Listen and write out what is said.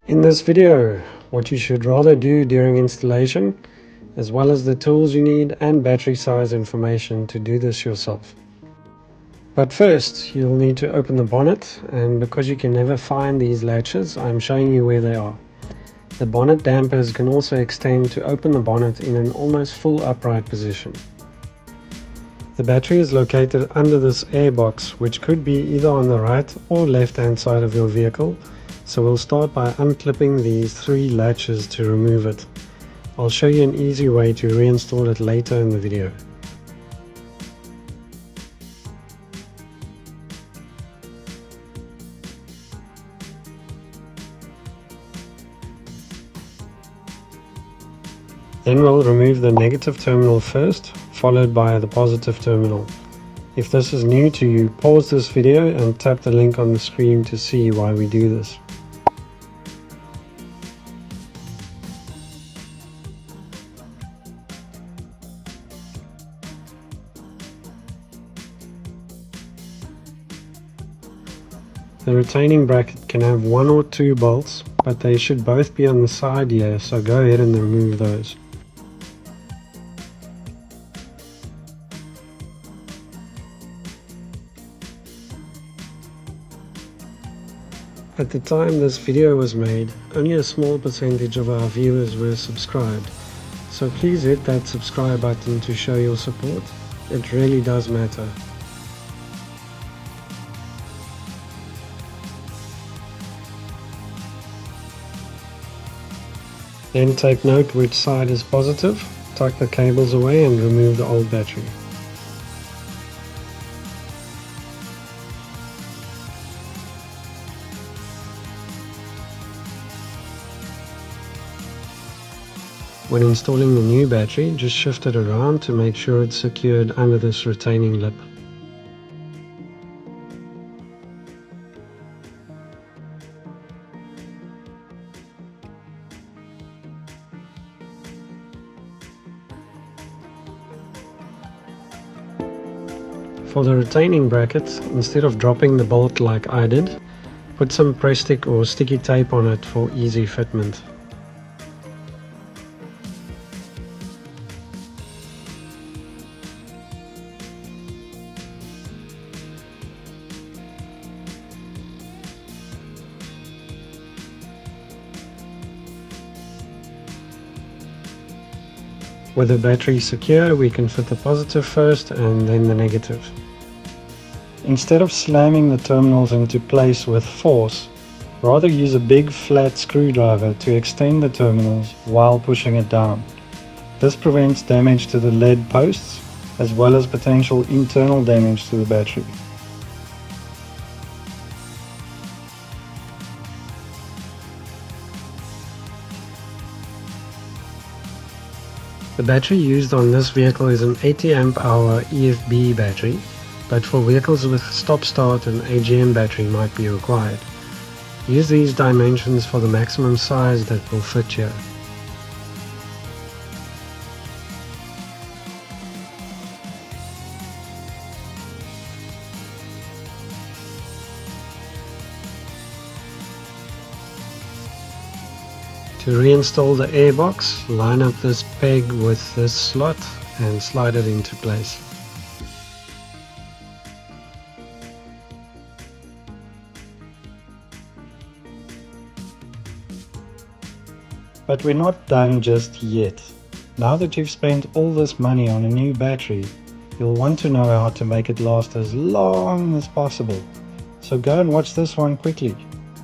In this video, what you should rather do during installation, as well as the tools you need and battery size information to do this yourself. But first, you'll need to open the bonnet, and because you can never find these latches, I'm showing you where they are. The bonnet dampers can also extend to open the bonnet in an almost full upright position. The battery is located under this air box, which could be either on the right or left hand side of your vehicle. So we'll start by unclipping these three latches to remove it. I'll show you an easy way to reinstall it later in the video. Then we'll remove the negative terminal first, followed by the positive terminal. If this is new to you, pause this video and tap the link on the screen to see why we do this. The retaining bracket can have one or two bolts, but they should both be on the side here, so go ahead and remove those. At the time this video was made, only a small percentage of our viewers were subscribed, so please hit that subscribe button to show your support. It really does matter. Then take note which side is positive, tuck the cables away and remove the old battery. When installing the new battery, just shift it around to make sure it's secured under this retaining lip. For the retaining bracket, instead of dropping the bolt like I did, put some press stick or sticky tape on it for easy fitment. With the battery secure, we can fit the positive first and then the negative. Instead of slamming the terminals into place with force, rather use a big flat screwdriver to extend the terminals while pushing it down. This prevents damage to the lead posts as well as potential internal damage to the battery. The battery used on this vehicle is an 80 amp hour EFB battery, but for vehicles with stop-start an AGM battery might be required. Use these dimensions for the maximum size that will fit here. To reinstall the airbox, line up this peg with this slot and slide it into place. But we're not done just yet. Now that you've spent all this money on a new battery, you'll want to know how to make it last as long as possible. So go and watch this one quickly.